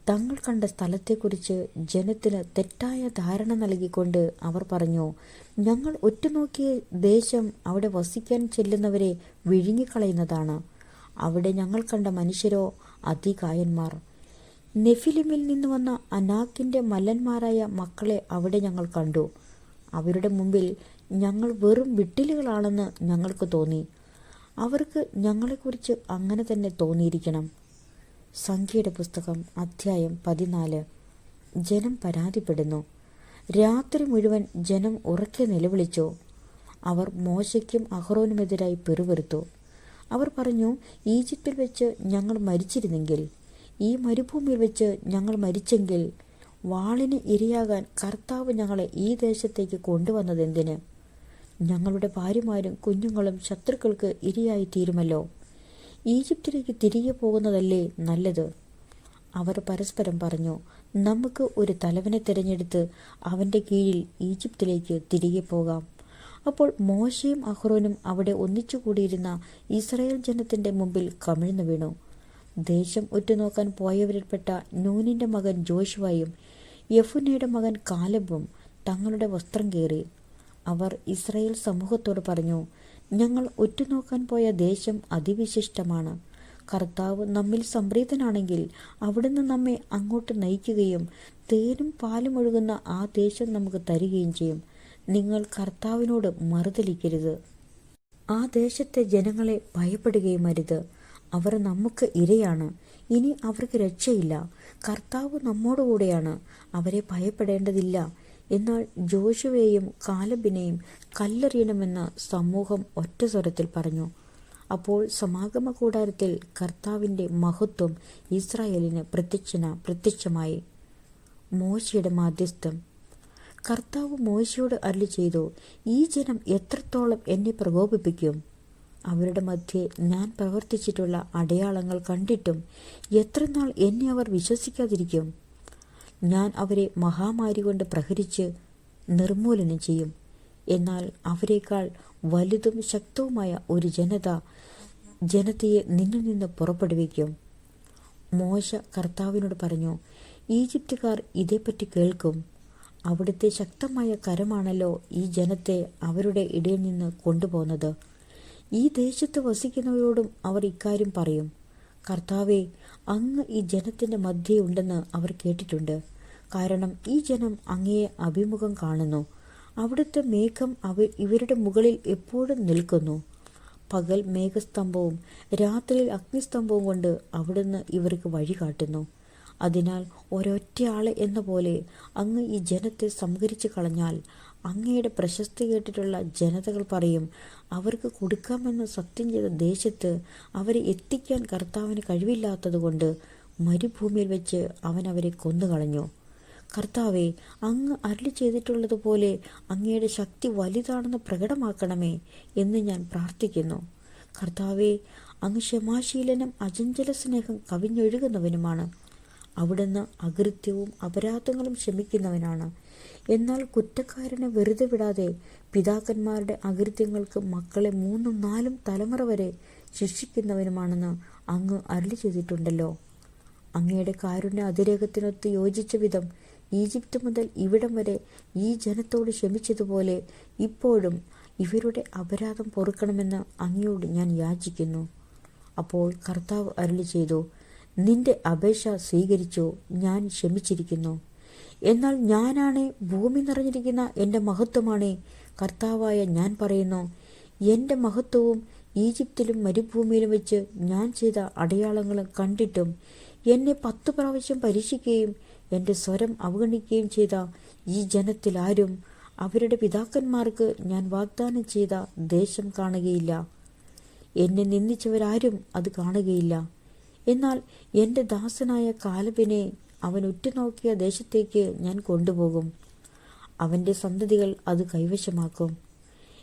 തങ്ങൾ കണ്ട സ്ഥലത്തെക്കുറിച്ച് ജനത്തിന് തെറ്റായ ധാരണ നൽകിക്കൊണ്ട് അവർ പറഞ്ഞു: ഞങ്ങൾ ഒറ്റുനോക്കിയ ദേശം അവിടെ വസിക്കാൻ ചെല്ലുന്നവരെ വിഴുങ്ങിക്കളയുന്നതാണ്. അവിടെ ഞങ്ങൾ കണ്ട മനുഷ്യരോ അതികായന്മാർ. നെഫിലിമിൽ നിന്ന് വന്ന അനാക്കിന്റെ മല്ലന്മാരായ മക്കളെ അവിടെ ഞങ്ങൾ കണ്ടു. അവരുടെ മുമ്പിൽ ഞങ്ങൾ വെറും വിട്ടിലുകളാണെന്ന് ഞങ്ങൾക്ക് തോന്നി. അവർക്ക് ഞങ്ങളെക്കുറിച്ച് അങ്ങനെ തന്നെ തോന്നിയിരിക്കണം. സംഖ്യയുടെ പുസ്തകം അധ്യായം 14. ജനം പരാതിപ്പെടുന്നു. രാത്രി മുഴുവൻ ജനം ഉറക്കെ നിലവിളിച്ചു. അവർ മോശയ്ക്കും അഹ്റോനുമെതിരായി പിറുപിറുത്തു. അവർ പറഞ്ഞു: ഈജിപ്തിൽ വെച്ച് ഞങ്ങൾ മരിച്ചിരുന്നെങ്കിൽ, ഈ മരുഭൂമിയിൽ വെച്ച് ഞങ്ങൾ മരിച്ചെങ്കിൽ, വാളിന് ഇരയാകാൻ കർത്താവ് ഞങ്ങളെ ഈ ദേശത്തേക്ക് കൊണ്ടുവന്നതെന്തിന്? ഞങ്ങളുടെ ഭാര്യമാരും കുഞ്ഞുങ്ങളും ശത്രുക്കൾക്ക് ഇരയായി തീരുമല്ലോ. ഈജിപ്തിലേക്ക് തിരികെ പോകുന്നതല്ലേ നല്ലത്. അവർ പരസ്പരം പറഞ്ഞു: നമുക്ക് ഒരു തലവനെ തിരഞ്ഞെടുത്ത് അവൻ്റെ കീഴിൽ ഈജിപ്തിലേക്ക് തിരികെ പോകാം. അപ്പോൾ മോശയും അഹ്റോനും അവിടെ ഒന്നിച്ചുകൂടിയിരുന്ന ഇസ്രായേൽ ജനത്തിന്റെ മുമ്പിൽ കമിഴ്ന്നു വീണു. ദേശം ഉറ്റുനോക്കാൻ പോയവരിൽപ്പെട്ട നൂനിന്റെ മകൻ ജോഷുവയും യെഫുന്നയുടെ മകൻ കാലബും തങ്ങളുടെ വസ്ത്രം കീറി. അവർ ഇസ്രായേൽ സമൂഹത്തോട് പറഞ്ഞു: ഞങ്ങൾ ഉറ്റുനോക്കാൻ പോയ ദേശം അതിവിശിഷ്ടമാണ്. കർത്താവ് നമ്മിൽ സംപ്രീതനാണെങ്കിൽ അവിടുന്ന് നമ്മെ അങ്ങോട്ട് നയിക്കുകയും തേനും പാലും ഒഴുകുന്ന ആ ദേശം നമുക്ക് തരികയും ചെയ്യും. നിങ്ങൾ കർത്താവിനോട് മറുതലിക്കരുത്. ആ ദേശത്തെ ജനങ്ങളെ ഭയപ്പെടുകയും അരുത്. അവർ നമുക്ക് ഇരയാണ്. ഇനി അവർക്ക് രക്ഷയില്ല. കർത്താവ് നമ്മോടുകൂടെയാണ്. അവരെ ഭയപ്പെടേണ്ടതില്ല. എന്നാൽ ജോഷുവയെയും കാലബിനെയും കല്ലെറിയണമെന്ന് സമൂഹം ഒറ്റ സ്വരത്തിൽ പറഞ്ഞു. അപ്പോൾ സമാഗമ കൂടാരത്തിൽ കർത്താവിൻ്റെ മഹത്വം ഇസ്രായേലിന് പ്രത്യക്ഷമായി. മോശയുടെ മാധ്യസ്ഥം. കർത്താവ് മോശയോട് അരുളി ചെയ്തു: ഈ ജനം എത്രത്തോളം എന്നെ പ്രകോപിപ്പിക്കും? അവരുടെ മധ്യേ ഞാൻ പ്രവർത്തിച്ചിട്ടുള്ള അടയാളങ്ങൾ കണ്ടിട്ടും എത്രനാൾ എന്നെ അവർ വിശ്വസിക്കാതിരിക്കും? ഞാൻ അവരെ മഹാമാരി കൊണ്ട് പ്രഹരിച്ച് നിർമൂലനം ചെയ്യും. എന്നാൽ അവരെക്കാൾ വലുതും ശക്തവുമായ ഒരു ജനതയെ നിന്നിൽ നിന്ന് പുറപ്പെടുവിക്കും. മോശ കർത്താവിനോട് പറഞ്ഞു, ഈജിപ്തുകാർ ഇതേപ്പറ്റി കേൾക്കും. അവിടുത്തെ ശക്തമായ കരമാണല്ലോ ഈ ജനത്തെ അവരുടെ ഇടയിൽ നിന്ന് കൊണ്ടുപോകുന്നത്. ഈ ദേശത്ത് വസിക്കുന്നവരോടും അവർ ഇക്കാര്യം പറയും. കർത്താവെ, അങ്ങ് ഈ ജനത്തിൻ്റെ മധ്യേ ഉണ്ടെന്ന് അവർ കേട്ടിട്ടുണ്ട്. കാരണം ഈ ജനം അങ്ങയെ അഭിമുഖം കാണുന്നു. അവിടുത്തെ മേഘം ഇവരുടെ മുകളിൽ എപ്പോഴും നിൽക്കുന്നു. പകൽ മേഘസ്തംഭവും രാത്രിയിൽ അഗ്നിസ്തംഭവും കൊണ്ട് അവിടുന്ന് ഇവർക്ക് വഴി കാട്ടുന്നു. അതിനാൽ ഒരൊറ്റയാളെ എന്ന പോലെ അങ്ങ് ഈ ജനത്തെ സംഹരിച്ചു കളഞ്ഞാൽ അങ്ങയുടെ പ്രശസ്തി കേട്ടിട്ടുള്ള ജനതകൾ പറയും, അവർക്ക് കൊടുക്കാമെന്ന് സത്യം ചെയ്ത ദേശത്ത് അവരെ എത്തിക്കാൻ കർത്താവിന് കഴിവില്ലാത്തതുകൊണ്ട് മരുഭൂമിയിൽ വെച്ച് അവൻ അവരെ കൊന്നുകളഞ്ഞു. കർത്താവെ, അങ്ങ് അരുളി ചെയ്തിട്ടുള്ളതുപോലെ അങ്ങയുടെ ശക്തി വലുതാണെന്ന് പ്രകടമാക്കണമേ എന്ന് ഞാൻ പ്രാർത്ഥിക്കുന്നു. കർത്താവെ, അങ്ങ് ക്ഷമാശീലനും അചഞ്ചല സ്നേഹം കവിഞ്ഞൊഴുകുന്നവനുമാണ്. അവിടുന്ന് അകൃത്യവും അപരാധങ്ങളും ക്ഷമിക്കുന്നവനാണ്. എന്നാൽ കുറ്റക്കാരനെ വെറുതെ വിടാതെ പിതാക്കന്മാരുടെ അകൃത്യങ്ങൾക്ക് മക്കളെ 3ഉം 4ഉം തലമുറ വരെ ശിക്ഷിക്കുന്നവനുമാണെന്ന് അങ്ങ് അരുളി ചെയ്തിട്ടുണ്ടല്ലോ. അങ്ങയുടെ കാരുണ്യ അതിരേകത്തിനൊത്ത് യോജിച്ച വിധം ഈജിപ്ത് മുതൽ ഇവിടം വരെ ഈ ജനത്തോട് ക്ഷമിച്ചതുപോലെ ഇപ്പോഴും ഇവരുടെ അപരാധം പൊറുക്കണമെന്ന് അങ്ങയോട് ഞാൻ യാചിക്കുന്നു. അപ്പോൾ കർത്താവ് അരുളി ചെയ്തു, നിന്റെ അപേക്ഷ സ്വീകരിച്ചു, ഞാൻ ക്ഷമിച്ചിരിക്കുന്നു. എന്നാൽ ഞാനാണേ, ഭൂമി നിറഞ്ഞിരിക്കുന്ന എൻ്റെ മഹത്വമാണേ, കർത്താവായ ഞാൻ പറയുന്നു, എൻ്റെ മഹത്വവും ഈജിപ്തിലും മരുഭൂമിയിലും വെച്ച് ഞാൻ ചെയ്ത അടയാളങ്ങളും കണ്ടിട്ടും എന്നെ 10 പ്രാവശ്യം പരീക്ഷിക്കുകയും എൻ്റെ സ്വരം അവഗണിക്കുകയും ചെയ്ത ഈ ജനത്തിൽ ആരും അവരുടെ പിതാക്കന്മാർക്ക് ഞാൻ വാഗ്ദാനം ചെയ്ത ദേശം കാണുകയില്ല. എന്നെ നിന്ദിച്ചവരാരും അത് കാണുകയില്ല. എന്നാൽ എൻ്റെ ദാസനായ കാലബിനെ അവൻ ഉറ്റുനോക്കിയ ദേശത്തേക്ക് ഞാൻ കൊണ്ടുപോകും. അവൻ്റെ സന്തതികൾ അത് കൈവശമാക്കും.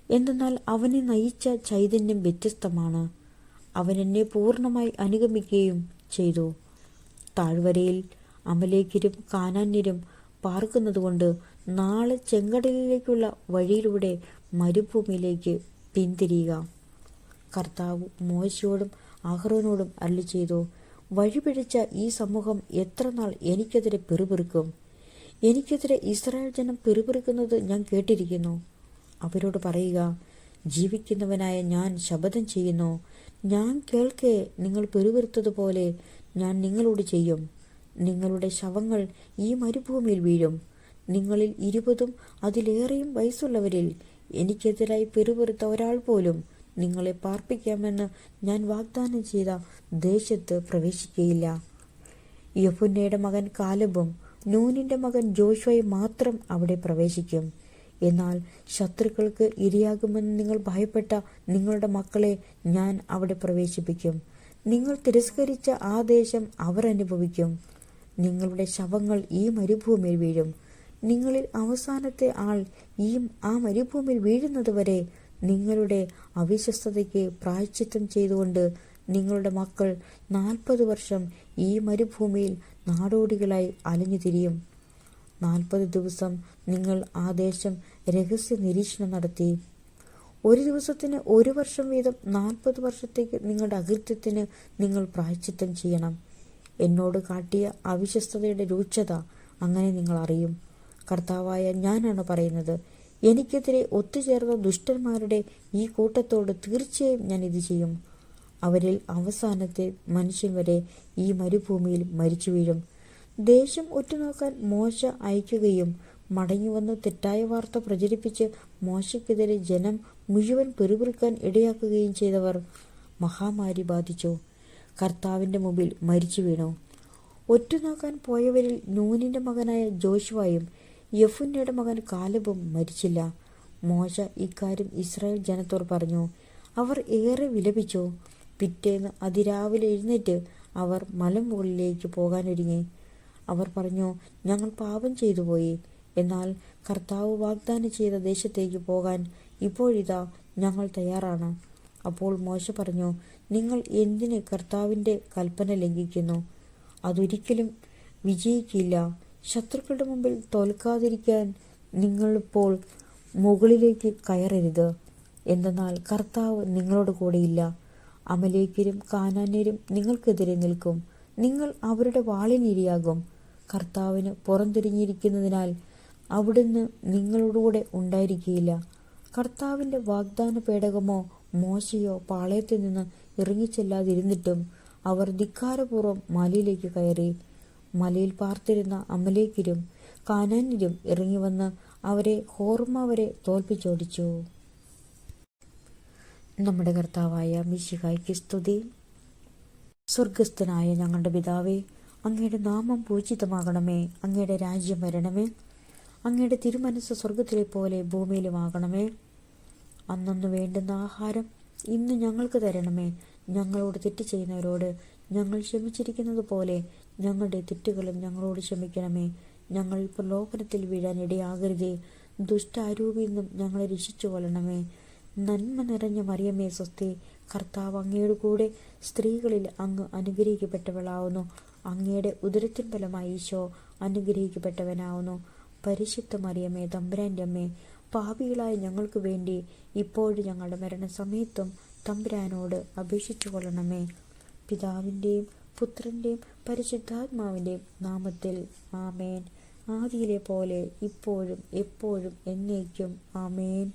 എന്തെന്നാൽ അവനെ നയിച്ച ചൈതന്യം വ്യത്യസ്തമാണ്. അവൻ എന്നെ പൂർണ്ണമായി അനുഗമിക്കുകയും ചെയ്തു. താഴ്വരയിൽ അമലേക്കരും കാനാന്യരും പാർക്കുന്നതുകൊണ്ട് നാളെ ചെങ്കടലിലേക്കുള്ള വഴിയിലൂടെ മരുഭൂമിയിലേക്ക് പിന്തിരിയുക. കർത്താവ് മോശയോടും അഹ്റോനോടും അരുളി ചെയ്തു, വഴിപിഴച്ച ഈ സമൂഹം എത്ര നാൾ എനിക്കെതിരെ പിറുപിറുക്കും? എനിക്കെതിരെ ഇസ്രായേൽ ജനം പിറുപിറുക്കുന്നത് ഞാൻ കേട്ടിരിക്കുന്നു. അവരോട് പറയുക, ജീവിക്കുന്നവനായ ഞാൻ ശപഥം ചെയ്യുന്നു, ഞാൻ കേൾക്കെ നിങ്ങൾ പിറുപിറുത്തതുപോലെ ഞാൻ നിങ്ങളോട് ചെയ്യും. നിങ്ങളുടെ ശവങ്ങൾ ഈ മരുഭൂമിയിൽ വീഴും. നിങ്ങളിൽ 20ഉം അതിലേറെയും വയസ്സുള്ളവരിൽ എനിക്കെതിരായി പിറുപിറുത്ത ഒരാൾ പോലും നിങ്ങളെ പാർപ്പിക്കാമെന്ന് ഞാൻ വാഗ്ദാനം ചെയ്ത ദേശത്ത് പ്രവേശിക്കുകയില്ല. യെഫുന്നയുടെ മകൻ കാലബും നൂനിൻ്റെ മകൻ ജോഷുവയും മാത്രം അവിടെ പ്രവേശിക്കും. എന്നാൽ ശത്രുക്കൾക്ക് ഇരയാകുമെന്ന് നിങ്ങൾ ഭയപ്പെട്ട നിങ്ങളുടെ മക്കളെ ഞാൻ അവിടെ പ്രവേശിപ്പിക്കും. നിങ്ങൾ തിരസ്കരിച്ച ആ ദേശം അവർ അനുഭവിക്കും. നിങ്ങളുടെ ശവങ്ങൾ ഈ മരുഭൂമിയിൽ വീഴും. നിങ്ങളിൽ അവസാനത്തെ ആൾ ആ മരുഭൂമിയിൽ വീഴുന്നതുവരെ നിങ്ങളുടെ അവിശ്വസ്തതയ്ക്ക് പ്രായശ്ചിത്തം ചെയ്തുകൊണ്ട് നിങ്ങളുടെ മക്കൾ 40 വർഷം ഈ മരുഭൂമിയിൽ നാടോടികളായി അലഞ്ഞു തിരിയും. 40 ദിവസം നിങ്ങൾ ആ ദേശം രഹസ്യ നിരീക്ഷണം നടത്തി. ഒരു ദിവസത്തിന് 1 വർഷം വീതം 40 വർഷത്തേക്ക് നിങ്ങളുടെ അകൃത്യത്തിന് നിങ്ങൾ പ്രായശ്ചിത്തം ചെയ്യണം. എന്നോട് കാട്ടിയ അവിശ്വസ്തതയുടെ രൂക്ഷത അങ്ങനെ നിങ്ങൾ അറിയും. കർത്താവായ ഞാനാണ് പറയുന്നത്. എനിക്കെതിരെ ഒത്തുചേർന്ന ദുഷ്ടന്മാരുടെ ഈ കൂട്ടത്തോട് തീർച്ചയായും ഞാൻ ഇത് ചെയ്യും. അവരിൽ അവസാനത്തെ മനുഷ്യൻ വരെ ഈ മരുഭൂമിയിൽ മരിച്ചു വീഴും. ദേശം ഒറ്റുനോക്കാൻ മോശ അയക്കുകയും മടങ്ങിവന്ന് തെറ്റായ വാർത്ത പ്രചരിപ്പിച്ച് മോശയ്ക്കെതിരെ ജനം മുഴുവൻ പിറുപിറുക്കാൻ ഇടയാക്കുകയും ചെയ്തവർ മഹാമാരി ബാധിച്ചു കർത്താവിൻ്റെ മുമ്പിൽ മരിച്ചു വീണു. ഒറ്റുനോക്കാൻ പോയവരിൽ നൂനിൻ്റെ മകനായ ജോഷുവയും യെഫുന്നയുടെ മകൻ കാലബും മരിച്ചില്ല. മോശ ഇക്കാര്യം ഇസ്രായേൽ ജനത്തോട് പറഞ്ഞു. അവർ ഏറെ വിലപിച്ചു. പിറ്റേന്ന് അതിരാവിലെ എഴുന്നേറ്റ് അവർ മലമുകളിലേക്ക് പോകാനൊരുങ്ങി. അവർ പറഞ്ഞു, ഞങ്ങൾ പാപം ചെയ്തു പോയി. എന്നാൽ കർത്താവ് വാഗ്ദാനം ചെയ്ത ദേശത്തേക്ക് പോകാൻ ഇപ്പോഴിതാ ഞങ്ങൾ തയ്യാറാണ്. അപ്പോൾ മോശ പറഞ്ഞു, നിങ്ങൾ എന്തിന് കർത്താവിൻ്റെ കൽപ്പന ലംഘിക്കുന്നു? അതൊരിക്കലും വിജയിക്കില്ല. ശത്രുക്കളുടെ മുമ്പിൽ തോൽക്കാതിരിക്കാൻ നിങ്ങളിപ്പോൾ മുകളിലേക്ക് കയറരുത്. എന്തെന്നാൽ കർത്താവ് നിങ്ങളോട് കൂടെയില്ല. അമലേക്യരും കാനാന്യരും നിങ്ങൾക്കെതിരെ നിൽക്കും. നിങ്ങൾ അവരുടെ വാളിനിരയാകും. കർത്താവിന് പുറംതിരിഞ്ഞിരിക്കുന്നതിനാൽ അവിടുന്ന് നിങ്ങളോടുകൂടെ ഉണ്ടായിരിക്കുകയില്ല. കർത്താവിൻ്റെ വാഗ്ദാന പേടകമോ മോശയോ പാളയത്തിൽ നിന്ന് ഇറങ്ങിച്ചെല്ലാതിരുന്നിട്ടും അവർ ധിക്കാരപൂർവ്വം മലയിലേക്ക് കയറി. മലയിൽ പാർത്തിരുന്ന അമലേക്യരും കാനാന്യരും ഇറങ്ങിവന്ന് അവരെ ഹോർമ വരെ തോൽപ്പിച്ചോടിച്ചു. നമ്മുടെ കർത്താവായ മിശിഹായ്ക്ക് സ്തുതി. സ്വർഗസ്ഥനായ ഞങ്ങളുടെ പിതാവേ, അങ്ങയുടെ നാമം പൂജിതമാകണമേ. അങ്ങയുടെ രാജ്യം വരണമേ. അങ്ങയുടെ തിരുമനസ്സ് സ്വർഗത്തിലെ പോലെ ഭൂമിയിലുമാകണമേ. അന്നന്ന് വേണ്ടുന്ന ആഹാരം ഇന്ന് ഞങ്ങൾക്ക് തരണമേ. ഞങ്ങളോട് തെറ്റ് ചെയ്യുന്നവരോട് ഞങ്ങൾ ക്ഷമിച്ചിരിക്കുന്നത് പോലെ ഞങ്ങളുടെ തെറ്റുകളും ഞങ്ങളോട് ക്ഷമിക്കണമേ. ഞങ്ങൾ പ്രലോഭനത്തിൽ വീഴാൻ ഇടയാകരുതേ. ദുഷ്ടാരൂപിയിൽ നിന്നും ഞങ്ങളെ രക്ഷിച്ചു കൊള്ളണമേ. നന്മ നിറഞ്ഞ മറിയമേ സ്വസ്തി, കർത്താവ് അങ്ങയുടെ കൂടെ സ്ത്രീകളിൽ അങ്ങ് അനുഗ്രഹിക്കപ്പെട്ടവളാവുന്നു. അങ്ങയുടെ ഉദരത്തിൻ ഫലമായി ഈശോ അനുഗ്രഹിക്കപ്പെട്ടവനാവുന്നു. പരിശുദ്ധ മറിയമേ, തമ്പുരാൻ്റെ അമ്മേ, പാപികളായ ഞങ്ങൾക്ക് വേണ്ടി ഇപ്പോഴും ഞങ്ങളുടെ മരണസമയത്തും തമ്പുരാനോട് അപേക്ഷിച്ചു കൊള്ളണമേ. പിതാവിൻ്റെയും പുത്രൻ്റെയും പരിശുദ്ധാത്മാവിൻ്റെയും നാമത്തിൽ ആമേൻ. ആദിയിലെ പോലെ ഇപ്പോഴും എപ്പോഴും എന്നേക്കും ആമേൻ.